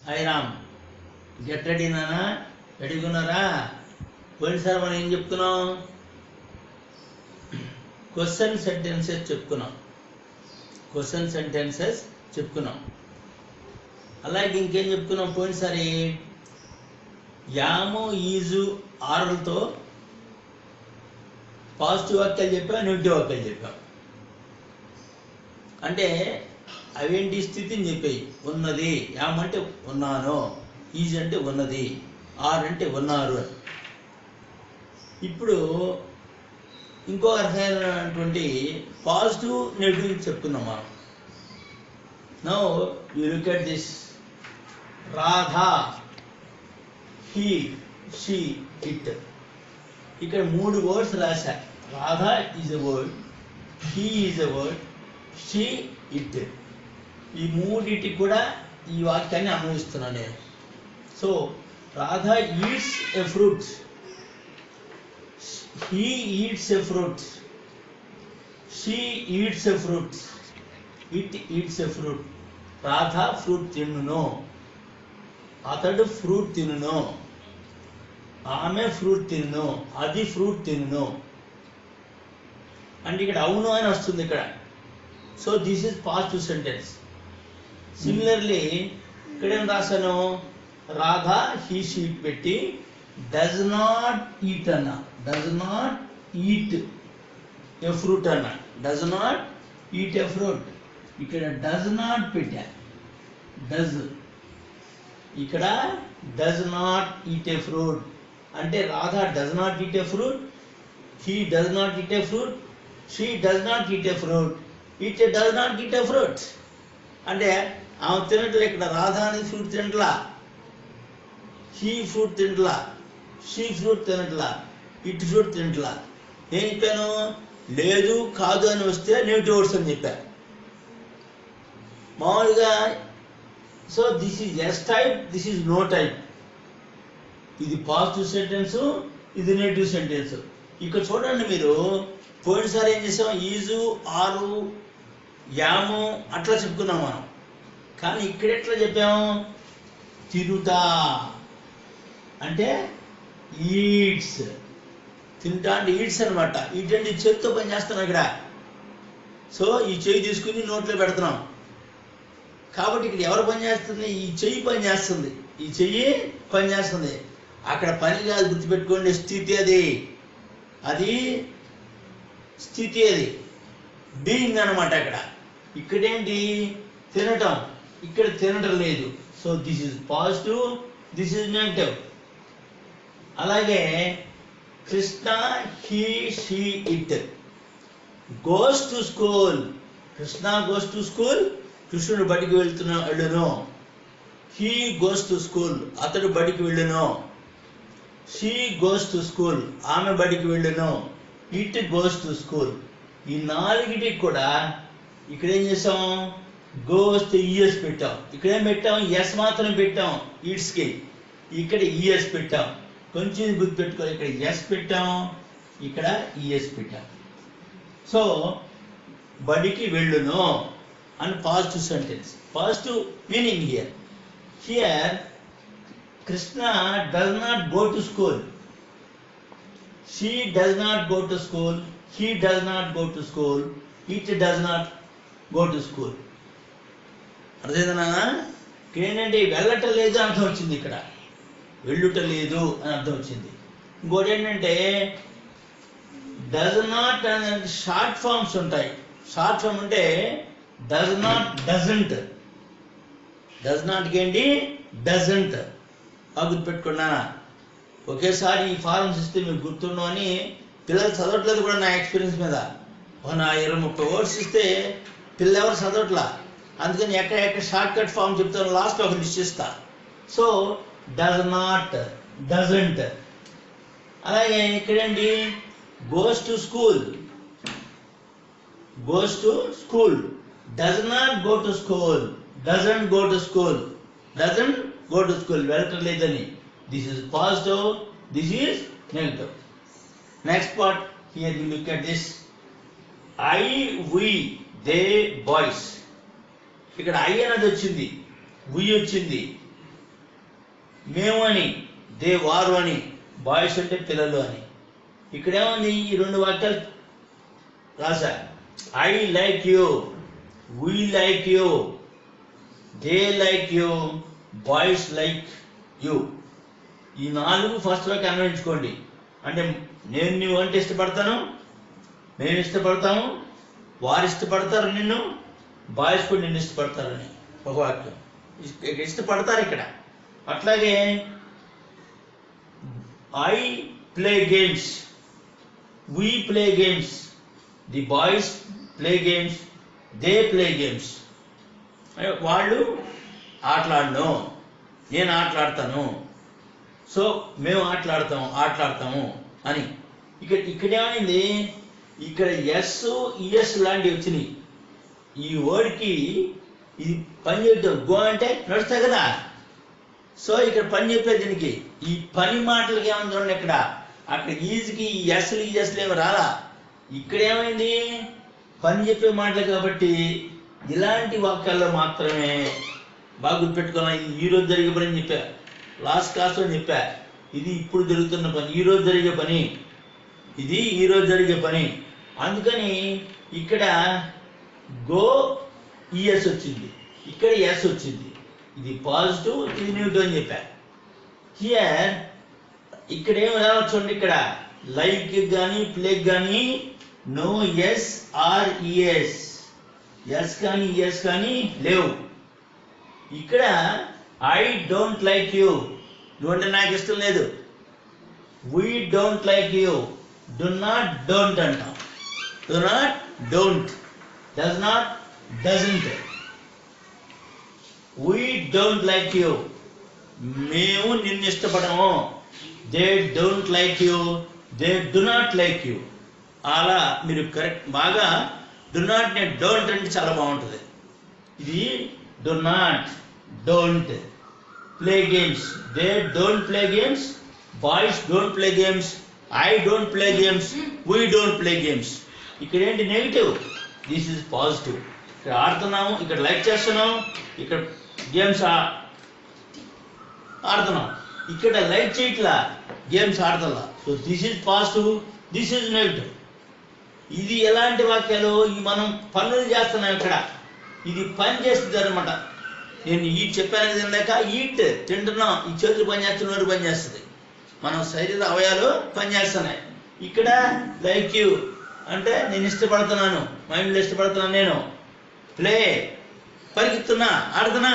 Hi Ram, get ready నానా. రెడీగున్నారా? పోయినసారి మనం ఏం చెప్తున్నాం? క్వశ్చన్ సెంటెన్సెస్ చెప్పుకున్నాం. అలాగే ఇంకేం చెప్పుకున్నాం పోయినసారి? యాము, ఈజు, ఆరులతో పాజిటివ్ వాక్యాలు చెప్పాం, నెగిటివ్ వాక్యాలు చెప్పాం. అంటే అవేంటి? స్థితిని చెప్పాయి. ఉన్నది, యామ్ అంటే ఉన్నాను, ఈజ్ అంటే ఉన్నది, ఆర్ అంటే ఉన్నారు అని. ఇప్పుడు ఇంకో రకమైనటువంటి పాజిటివ్ నెగిటివ్ చెప్పుకున్నాం మనం. Now you look at this. Radha, he, she, it. ఇక్కడ 3 వర్డ్స్ రాశా. Radha is a word, he is a word, she, it. ఈ మూడింటికి కూడా ఈ వాక్యాన్ని అన్వయిస్తున్నాను నేను. So Radha eats a fruit, he eats a fruit, she eats a fruit, it eats a fruit. Radha fruit తిన్నును, అతడు ఫ్రూట్ తిన్నును, ఆమె ఫ్రూట్ తిన్నును, అది ఫ్రూట్ తిన్నును. అంటే ఇక్కడ అవును అని వస్తుంది ఇక్కడ. So this is positive sentence. Similarly ఇక్కడ ఏం రాశాను? రాధా హీ షీట్ పెట్టి డస్ నాట్ ఈట్ అన్న, does not eat a fruit అన్న, does not eat a fruit. ఇక్కడ డస్ నాట్ పెట్టా, డస్. ఇక్కడ does not eat a fruit అంటే Radha does not eat a fruit, he does not eat a fruit, she does not eat a fruit, it does not eat a fruit. అంటే ఆమె తినట్లే. ఇక్కడ రాధా అనేది fruit తినట్లా, he fruit తినట్లా, she fruit తినట్లా, it fruit తినట్లా. ఏం చెప్పాను? లేదు, కాదు అని వస్తే నెగిటివ్ వర్డ్స్ అని చెప్పా మామూలుగా. So this is yes type, this is no type. ఇది పాజిటివ్ సెంటెన్స్, ఇది నెగిటివ్ సెంటెన్స్. ఇక్కడ చూడండి మీరు, పోయినసారి ఏం చేసాం? ఈజు, ఆరు, యాము అట్లా చెప్పుకున్నాం మనం. కానీ ఇక్కడ ఎట్లా చెప్పాము? తినుతా అంటే ఈట్స్. తింటా అంటే ఈట్స్ అనమాట. ఈట్ అంటే చేతితో పని చేస్తున్నాం ఇక్కడ. సో ఈ చెయ్యి తీసుకుని నోట్లో పెడుతున్నాం. కాబట్టి ఇక్కడ ఎవరు పని చేస్తుంది? ఈ చెయ్యి పని చేస్తుంది, ఈ చెయ్యి పని చేస్తుంది. అక్కడ పని కాదు, గుర్తుపెట్టుకోండి. స్థితి అది, అది స్థితి, అది బీయింగ్ అనమాట. అక్కడ ఇక్కడేంటి? తినటం. ఇక్కడ తినటం లేదు. So this is positive, this is negative. అలాగే Krishna he she it goes to school. Krishna goes to school, కృష్ణుడు బడికి వెళ్ళును. హీ గోస్ టు స్కూల్, అతడు బడికి వెళ్ళును. షీ గోస్ టు స్కూల్, ఆమె బడికి వెళ్ళును. It goes to school. ఈ 4టికి కూడా ఇక్కడ ఏం చేసాం? గోస్ టు ఈఎస్ పెట్టాం. ఇక్కడేం పెట్టాం? ఎస్ మాత్రం పెట్టాం ఈట్స్కి. ఇక్కడ ఈఎస్ పెట్టాం. కొంచెం గుర్తుపెట్టుకోవాలి. ఇక్కడ ఎస్ పెట్టాం, ఇక్కడ ఈఎస్ పెట్టాం. సో బడికి వెళ్ళును అని positive sentence, positive meaning here. Here Krishna does not go to school, she does not go to school, he does not go to school, it does not go to school. అర్థమైందా? ఇక్కడ ఏంటంటే వెళ్ళటం లేదు అర్థం వచ్చింది, ఇక్కడ వెళ్ళుట లేదు అని అర్థం వచ్చింది. ఇంకోటి ఏంటంటే డస్ నాట్ అనే షార్ట్ ఫామ్స్ ఉంటాయి. షార్ట్ ఫామ్ అంటే డస్ నాట్, డజంట్. డస్ నాట్కి ఏంటి? డజంట్. గుర్తుపెట్టుకున్నా. ఒకేసారి ఈ ఫార్మ్స్ ఇస్తే మీకు గుర్తుండవు అని పిల్లలు చదవట్లేదు కూడా. నా ఎక్స్పీరియన్స్ మీద నా 20-30 వర్డ్స్ ఇస్తే పిల్లలు ఎవరు చదవట్లా. అందుకని ఎక్కడ షార్ట్ కట్ ఫామ్ చెప్తాను, లాస్ట్ ఒక లిస్ట్ ఇస్తా. So does not, doesn't. అలాగే ఇక్కడేంటి? Goes to school, goes to school. Does not go to school, doesn't go to school, doesn't go to school. వెళ్ళటం లేదని. This is positive, this is negative. Next part, here you look at this. I, we, they, boys. ఇక్కడ I అనేది వచ్చింది, వి వచ్చింది, మేము అని, they వారు అని, బాయ్స్ అంటే పిల్లలు అని. ఇక్కడేముంది? ఈ రెండు వాక్యాలు రాసా. I like you, we like you, they like you, boys like you. ఈ 4 ఫస్ట్ వాక్యం అన్వయించుకోండి. అంటే నేను నువ్వు అంటే ఇష్టపడతాను, మేము ఇష్టపడతాము, వారు ఇష్టపడతారు నిన్ను, బాయ్స్ కూడా నిన్ను ఇష్టపడతారని ఒక వాక్యం. ఇష్టపడతారు ఇక్కడ. అట్లాగే I play games, we play games, the boys play games, they play games. వాళ్ళు ఆటలాడను, నేను ఆటలాడతాను, సో మేము ఆటలాడతాము అని. ఇక్కడేమైంది? ఇక్కడ ఎస్ ఈఎస్ లాంటివి వచ్చినాయి. ఈ వర్డ్కి ఇది పని చేయటం. గో అంటే నడుస్తాయి కదా, సో ఇక్కడ పని చెప్పేది దీనికి. ఈ పని మాటలకి ఏమైనా చూడండి, ఇక్కడ అక్కడ ఈజ్కి ఈ ఎస్లు ఈఎస్లు ఏమి రాలా. ఇక్కడ ఏమైంది? పని చెప్పే మాటలు కాబట్టి ఇలాంటి వాక్యాల్లో మాత్రమే బాగా గుర్తుపెట్టుకోవాలి. ఇది ఈరోజు జరిగే పని అని చెప్పా, లాస్ట్ క్లాస్లో చెప్పా. ఇది ఇప్పుడు జరుగుతున్న పని, ఈరోజు జరిగే పని, ఇది ఈరోజు జరిగే పని. అందుకని ఇక్కడ గో ఈఎస్ వచ్చింది, ఇక్కడ ఎస్ వచ్చింది. ఇది పాజిటివ్, ఇది నెగిటివ్ అని చెప్పా. హియర్ ఇక్కడ ఏమి రావచ్చు? ఇక్కడ లైక్ కానీ ప్లేక్ కానీ no S or ES, S కానీ ఈఎస్ కానీ లేవు. ఇక్కడ ఐ డోంట్ లైక్ యూ, నువ్వంటే నాకు ఇష్టం లేదు. We don't like you, do not don't అంటాం. Do not don't, does not doesn't. We don't like you, మేము నిన్ను ఇష్టపడము. They don't like you, they do not like you. అలా మీరు కరెక్ట్ బాగా డు నాట్ నే డోంట్ అంటే చాలా బాగుంటుంది. ఇది do not don't play games, they don't play games, boys don't play games, I don't play games, we don't play games. ఇక్కడ ఏంటి? Negative, this is positive. ఇక్కడ ఆడుతున్నాము, ఇక్కడ లైక్ చేస్తున్నాం, ఇక్కడ గేమ్స్ ఆడుతున్నాం. ఇక్కడ లైక్ చేయట్లా, గేమ్స్ ఆడుతున్నా. So this is positive, this is negative. ఇది ఎలాంటి వాక్యాలు? మనం పనులు చేస్తున్నాం ఇక్కడ, ఇది పని చేస్తుంది అనమాట. నేను ఈట్ చెప్పాను కదా ఇందాక, ఈట్ తింటున్నాం, ఈ చేతులు పనిచేస్తున్న నోరు పనిచేస్తుంది, మనం శరీర అవయాలు పనిచేస్తున్నాయి. ఇక్కడ లైక్ యూ అంటే నేను ఇష్టపడుతున్నాను, మైండ్లో ఇష్టపడుతున్నాను నేను. ప్లే పరిగెత్తున్నా, ఆడుతున్నా,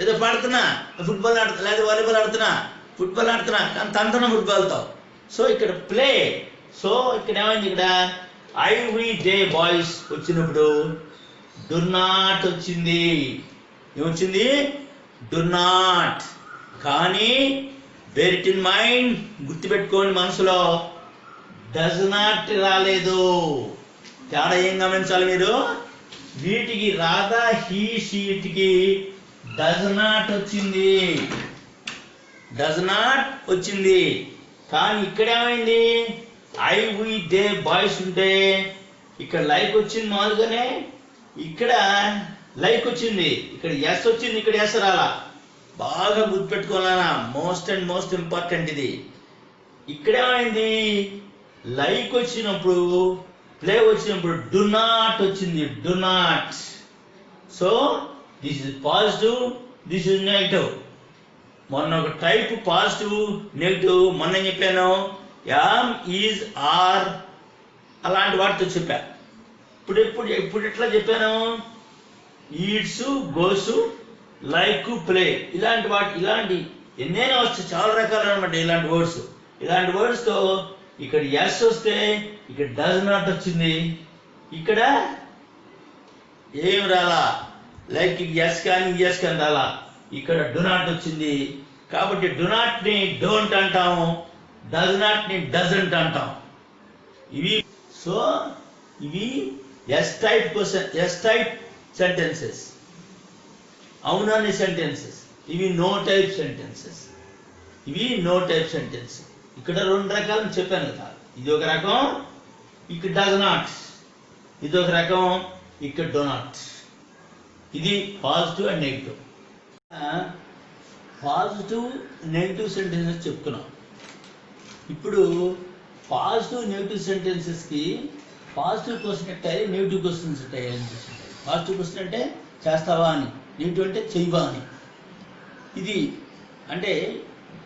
ఏదో పాడుతున్నా, ఫుట్బాల్ ఆడుతున్నా, లేదా వాలీబాల్ ఆడుతున్నా, ఫుట్బాల్ ఆడుతున్నా కానీ తంతున్నా ఫుట్బాల్తో. సో ఇక్కడ ప్లే. సో ఇక్కడ ఏమైంది? ఇక్కడ ఐ వీ దే బాయ్స్ వచ్చినప్పుడు డు నాట్ వచ్చింది. ఏమొచ్చింది? Do not. కానీ బేర్ ఇట్ ఇన్ మైండ్, గుర్తుపెట్టుకోండి మనసులో, డస్ నాట్ రాలేదు. తేడా ఏం గమనించాలి మీరు? వీటికి రాధా హీ షీట్కి డస్ నాట్ వచ్చింది, డస్ నాట్ వచ్చింది. కానీ ఇక్కడ ఏమైంది? ఐ వీ దే బాయ్స్ ఉంటే ఇక్కడ లైక్ వచ్చింది మామూలుగానే, ఇక్కడ లైక్ వచ్చింది, ఇక్కడ ఎస్ వచ్చింది, ఇక్కడ ఎస్ రాలా. బాగా గుర్తుపెట్టుకోవాలన్నా, మోస్ట్ అండ్ మోస్ట్ ఇంపార్టెంట్ ఇది. ఇక్కడేమైంది? లైక్ వచ్చినప్పుడు, ప్లే వచ్చినప్పుడు డు నాట్ వచ్చింది, do not. So this is positive, this is negative. మొన్న ఒక టైప్ పాజిటివ్ నెగిటివ్ మొన్న చెప్పాను, యామ్ ఈజ్ ఆర్ అలాంటి వాటితో చెప్పా. ఇప్పుడు ఎట్లా చెప్పాను? ఈడ్స్, గోసు, లైక్, ప్లే ఇలాంటి ఇలాంటి ఎన్నైనా వస్తాయి, చాలా రకాలు అనమాట ఇలాంటి వర్డ్స్. ఇలాంటి వర్డ్స్తో ఇక్కడ ఎస్ వస్తే ఇక్కడ డస్ నాట్ వచ్చింది, ఇక్కడ ఏం రాలా, లైక్ ఎస్ కానీ ఎస్ కానీ రాలా, ఇక్కడ డు నాట్ వచ్చింది. కాబట్టి డు నాట్ ని డోంట్ అంటాము, డస్ నాట్ ని డజంట్ అంటాం. ఇవి సో ఇవి ఎస్ టైప్ సెంటెన్సెస్, అవునని సెంటెన్సెస్. ఇవి నో టైప్ సెంటెన్సెస్, ఇవి నో టైప్ సెంటెన్స్. ఇక్కడ 2 రకాలను చెప్పాను కదా, ఇది ఒక రకం, ఇక్కడ డస్ నాట్, ఇది ఒక రకం, ఇక్కడ డో నాట్. ఇది positive and negative. Positive negative sentences చెప్తున్నాం. ఇప్పుడు పాజిటివ్ నెగిటివ్ సెంటెన్సెస్కి పాజిటివ్ క్వశ్చన్ ఉంటాయి, నెగిటివ్ క్వశ్చన్స్ ఉంటాయి అని చూస్తుంటాయి. పాజిటివ్ క్వశ్చన్ అంటే చేస్తావా అని, నెగిటివ్ అంటే చెయ్యవా అని. ఇది అంటే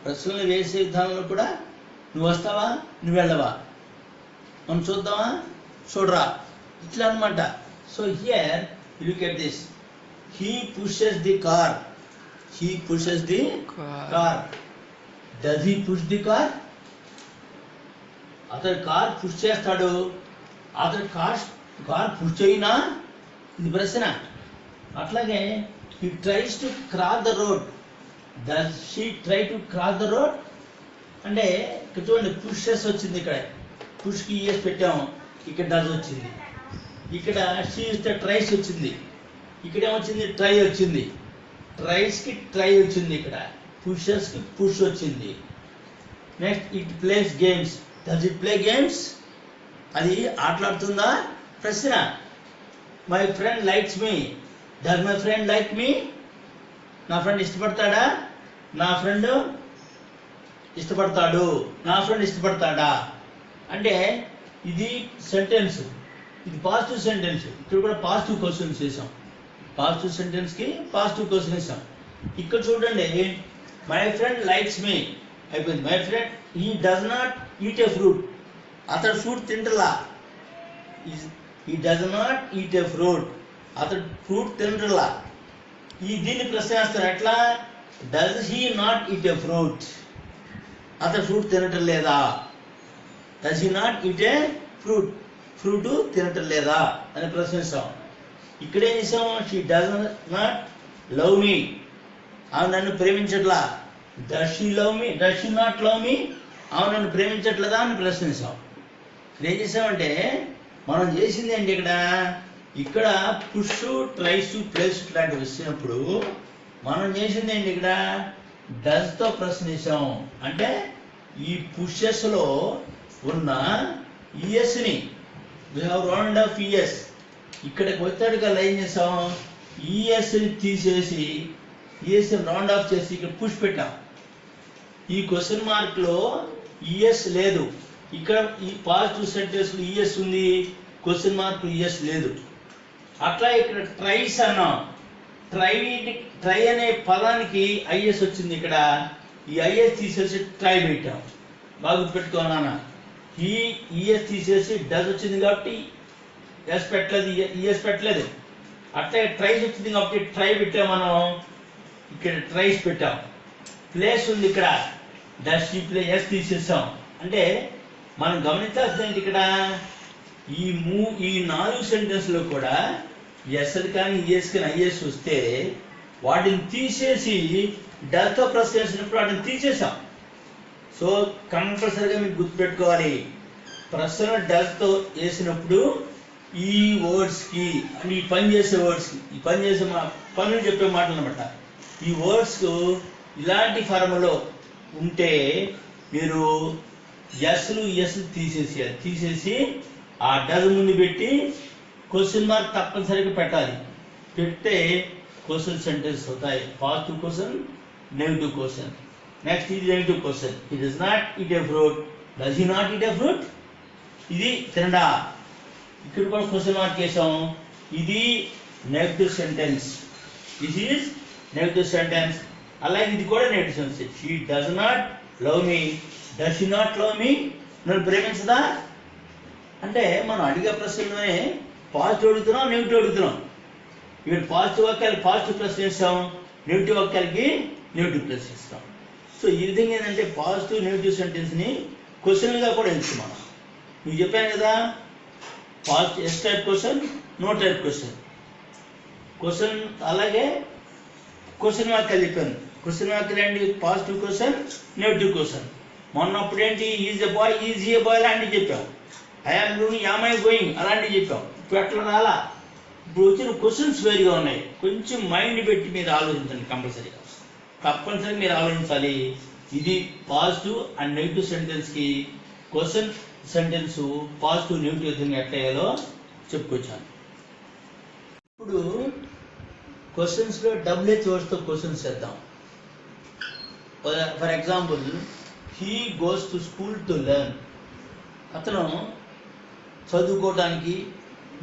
ప్రశ్నలు వేసే విధానంలో కూడా నువ్వు వస్తావా, నువ్వు వెళ్ళవా, మనం చూద్దామా, చూడరా, ఇట్లా అనమాట. So here look at this. He pushes the car. He pushes the car. Does he push the car? అతడు కార్ పుష్ చేస్తాడు. అతడు కార్ పుష్ చేయినా? ఇది ప్రశ్న. అట్లాగే he tries to cross the road. Does she try to cross the road? అంటే ఇక్కడ చూడండి, పుషెస్ వచ్చింది, ఇక్కడ పుష్కి ఈఎస్ పెట్టాము, ఇక్కడ డస్ వచ్చింది. ఇక్కడ షీ ఇస్తే ట్రైస్ వచ్చింది, ఇక్కడ ఏమొచ్చింది, ట్రై వచ్చింది. ట్రైస్కి ట్రై వచ్చింది, ఇక్కడ పుషెస్కి పుష్ వచ్చింది. Next it plays games. Does it play games? అది ఆటలాడుతుందా? ప్రశ్న. My friend likes me. Does my friend like me? నా ఫ్రెండ్ ఇష్టపడతాడా? నా ఫ్రెండ్ ఇష్టపడతాడు. నా ఫ్రెండ్ ఇష్టపడతాడా? అంటే ఇది సెంటెన్స్, ఇది పాజిటివ్ సెంటెన్స్. ఇక్కడ కూడా పాజిటివ్ క్వశ్చన్స్ చేసాం. పాజిటివ్ సెంటెన్స్కి పాజిటివ్ క్వశ్చన్ వేసాం. ఇక్కడ చూడండి, మై ఫ్రెండ్ లైక్స్ మీ అయిపోయింది. My friend he does not eat a fruit. అతడు ఫ్రూట్ తింటలా. He does not eat a fruit. అతడు ఫ్రూట్ తింటలా. దీన్ని ప్రశ్న వేస్తారు ఎట్లా? Does he not eat a fruit? అతడు ఫ్రూట్ తినటం లేదా? Does he not eat a fruit? Fruit తినటం లేదా అని ప్రశ్నిస్తాం. ఇక్కడేం చేసాం? She does not love me. ఆమె నన్ను ప్రేమించట్లా. Does she love me? Does she not love me? ఆమె నన్ను ప్రేమించట్లేదా అని ప్రశ్నిస్తాం. ఇక్కడ ఏం చేసామంటే మనం చేసింది ఏంటి, ఇక్కడ పుష్, ట్రైస్, ప్లేస్ లాంటివి వచ్చినప్పుడు మనం చేసింది ఏంటి, ఇక్కడ డస్తో ప్రశ్నించాం. అంటే ఈ పుషెస్లో ఉన్న ఈఎస్ని we have round of E S. ఇక్కడికి వచ్చాడు కదా, ఏం చేసాం? ఈఎస్ని తీసేసి ఈఎస్ని రౌండ్ ఆఫ్ చేసి ఇక్కడ పుష్ పెట్టాం. ఈ క్వశ్చన్ మార్క్లో ఈఎస్ లేదు. ఇక్కడ ఈ పాజిటివ్ సెంటెన్స్లో ఈఎస్ ఉంది, క్వశ్చన్ మార్క్ ఈఎస్ లేదు. అట్లా ఇక్కడ ట్రైస్ అన్నాం. ట్రై అనే పదానికి ఐఎస్ వచ్చింది. ఇక్కడ ఈ ఐఎస్ తీసేసి ట్రై పెట్టాం. బాగా గుర్తుపెట్టుకోవాలన్నా. ఈ ఈఎస్ తీసేసి డస్ వచ్చింది కాబట్టి ఎస్ పెట్టలేదు, ఈఎస్ పెట్టలేదు. అట్లా ట్రైస్ వచ్చింది కాబట్టి ట్రై పెట్టాం మనం. ఇక్కడ ట్రైస్ పెట్టాం. ప్లేస్ ఉంది, ఇక్కడ డస్ ఈ ప్లే ఎస్ తీసేసాం. అంటే మనం గమనించాల్సింది ఏంటి, ఇక్కడ ఈ 4 సెంటెన్స్లో కూడా ఎస్ కానీ ఈఎస్ కానీ ఐఎస్ వస్తే వాటిని తీసేసి డస్తో ప్రశ్నించినప్పుడు వాటిని తీసేసాం. సో కంపల్సరీగా మీకు గుర్తుపెట్టుకోవాలి, ప్రశ్న డస్తో వేసినప్పుడు ఈ వర్డ్స్కి అంటే ఈ పని చేసే వర్డ్స్కి, ఈ పని చేసే పనులు చెప్పే మాటలు అనమాట, ఈ వర్డ్స్ ఇలాంటి ఫార్ములో ఉంటే మీరు ఎస్లు తీసేసి ఆ డస్ ముందు పెట్టి క్వశ్చన్ మార్క్ తప్పనిసరిగా పెట్టాలి. పెడితే క్వశ్చన్ సెంటెన్స్ అవుతాయి. Positive question, negative question. Next ఇది negative question. He does not eat a fruit. Does he not eat a fruit? ఇది తినడా. ఇక్కడ కూడా క్వశ్చన్ మార్క్ వేసాం. ఇది negative sentence. This is negative sentence. అలాగే ఇది కూడా negative sentence. She does not love me. Does she not love me? నన్ను ప్రేమించదా? అంటే మనం అడిగే ప్రశ్నలోనే పాజిటివ్ అడుగుతున్నాం, నెగిటివ్ అడుగుతున్నాం. ఇక్కడ పాజిటివ్ వాక్యాలు పాజిటివ్ ప్రశ్నిస్తాం, నెగిటివ్ వాక్యాలకి నెగిటివ్ ప్రశ్నిస్తాం. సో ఈ విధంగా ఏంటంటే పాజిటివ్ నెగిటివ్ సెంటెన్స్ని క్వశ్చన్గా కూడా ఎంచుకున్నాం. మీకు చెప్పాను కదా, positive yes type question, no type question. Question అలాగే క్వశ్చన్ వాక్యాలు చెప్పాను. క్వశ్చన్ వాక్యాలు ఏంటి? Positive question, negative question. మొన్నప్పుడు ఏంటి? Is a boy, is a boy లాంటివి చెప్పాం. I am doing, am I going అలాంటివి చెప్పాం. ఇప్పుడు అట్లా రాలా. ఇప్పుడు వచ్చిన క్వశ్చన్స్ వేరుగా ఉన్నాయి. కొంచెం మైండ్ పెట్టి మీరు ఆలోచించండి. కంపల్సరీగా తప్పనిసరిగా మీరు ఆలోచించాలి. ఇది పాజిటివ్ అండ్ నెగిటివ్ సెంటెన్స్కి క్వశ్చన్ సెంటెన్స్ పాజిటివ్ నెగిటివ్ విధంగా ఎట్లా అయ్యాలో చెప్పుకొచ్చాను. ఇప్పుడు క్వశ్చన్స్లో డబ్ల్యూహెచ్ వర్డ్స్తో క్వశ్చన్స్ చేద్దాం. For example, he goes to school to learn. అతను చదువుకోవటానికి,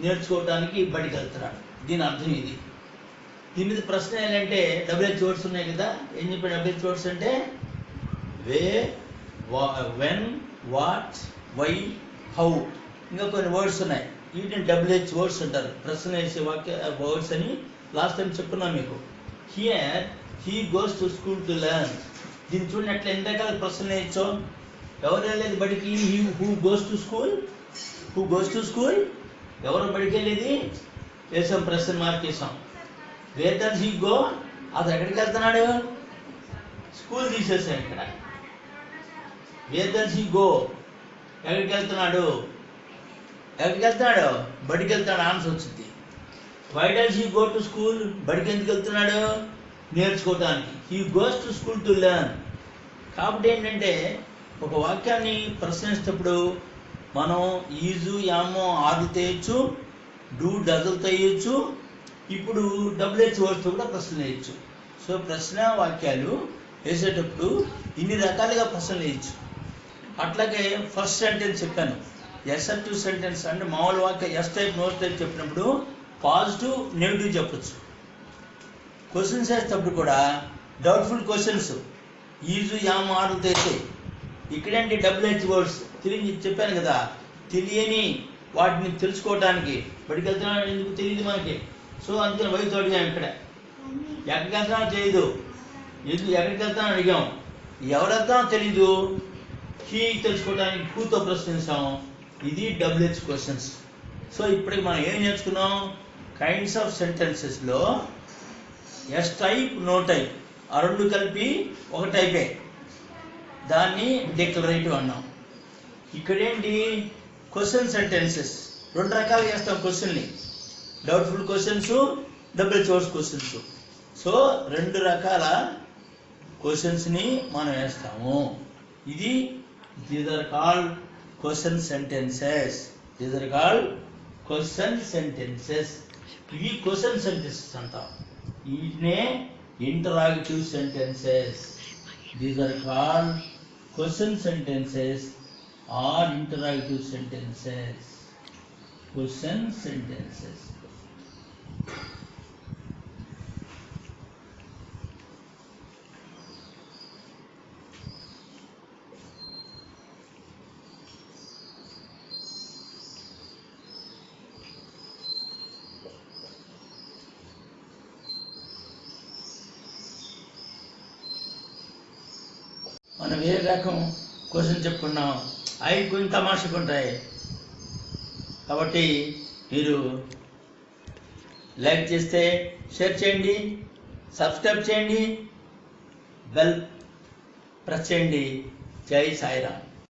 నేర్చుకోవటానికి బడికి వెళ్తున్నాడు. దీని అర్థం ఇది. దీని మీద ప్రశ్న ఏంటంటే WH వర్డ్స్ ఉన్నాయి కదా. ఏం చెప్పాడు WH వర్డ్స్ అంటే? వే, వెన్, వాట్, వై, హౌ, ఇంకా కొన్ని వర్డ్స్ ఉన్నాయి. వీటిని WH వర్డ్స్ అంటారు, ప్రశ్న వేసే వర్డ్స్ అని లాస్ట్ టైం చెప్పుకున్నాం మీకు. Here he goes to school to learn. దీన్ని చూడండి ఎట్లా ఎన్ని రకాల ప్రశ్నలు వేయచ్చో. ఎవరు వెళ్ళేది బడికి? Who goes to school. Who goes to school, ఎవరు బడికి వెళ్ళేది? వేసాం, ప్రశ్న మార్క్ వేసాం. వేర్ డస్ హీ గో, అతను ఎక్కడికి వెళ్తున్నాడు? స్కూల్ తీసేసాం ఇక్కడ. వేర్ డస్ హీ గో, ఎక్కడికి వెళ్తున్నాడు? ఎక్కడికి వెళ్తున్నాడు? బడికి వెళ్తాడు. ఆన్సర్ వచ్చింది. Why does he go to school, బడికి ఎందుకు వెళ్తున్నాడు? నేర్చుకోవటానికి. He goes to school to learn. కాబట్టి ఏంటంటే ఒక వాక్యాన్ని ప్రశ్నించేటప్పుడు మనం ఈజు, యామో, ఆరు తెయచ్చు, డూ, డజలు తెయచ్చు. ఇప్పుడు WH వర్డ్స్ కూడా ప్రశ్నలు వేయచ్చు. సో ప్రశ్న వాక్యాలు వేసేటప్పుడు ఇన్ని రకాలుగా ప్రశ్నలు వేయచ్చు. అట్లాగే ఫస్ట్ సెంటెన్స్ చెప్పాను, అసర్టివ్ సెంటెన్స్ అంటే మామూలు వాక్యం ఎస్ టైప్, నో టైప్ చెప్పినప్పుడు పాజిటివ్, నెగిటివ్ చెప్పచ్చు. క్వశ్చన్స్ వేసేటప్పుడు కూడా డౌట్ఫుల్ క్వశ్చన్స్ ఈజు, యామ్, ఆరు తెస్తే. ఇక్కడేంటి WH వర్డ్స్ తిరిగి చెప్పాను కదా, తెలియని వాటిని తెలుసుకోవటానికి. బడికి వెళ్తున్నాడు ఎందుకు తెలియదు మనకి. సో అందుకని వయసు అడిగాం. ఇక్కడ ఎక్కడికి వెళ్తున్నాడో తెలియదు, ఎక్కడికి వెళ్తానో అడిగాం. ఎవరు వెళ్తానో తెలీదు, హీ తెలుసుకోవడానికి హూతో ప్రశ్నించాం. ఇది WH క్వశ్చన్స్. సో ఇప్పటికి మనం ఏం నేర్చుకున్నాం? కైండ్స్ ఆఫ్ సెంటెన్సెస్లో ఎస్ టైప్, నో టైప్ ఆ రెండు కలిపి ఒక టైపే, దాన్ని డిక్లరేటివ్ అన్నాం. ఇక్కడేంటి? క్వశ్చన్ సెంటెన్సెస్ రెండు రకాలు చేస్తాం క్వశ్చన్ని, doubtful questions, WH words questions. So రెండు రకాల క్వశ్చన్స్ని మనం వేస్తాము. ఇది these are called question sentences. These are called question sentences. ఇవి క్వశ్చన్ సెంటెన్సెస్ అంటాం. వీటినే interrogative sentences. These are called question sentences or interrogative sentences. Question sentences. మనం ఏ రకం క్వశ్చన్ చెప్పుకున్నాం, అవి కొంచెం తమాషగా ఉంటాయి. కాబట్టి మీరు లైక్ చేస్తే షేర్ చేయండి, సబ్స్క్రైబ్ చేయండి, బెల్ ప్రెస్ చేయండి. జై సాయిరామ్.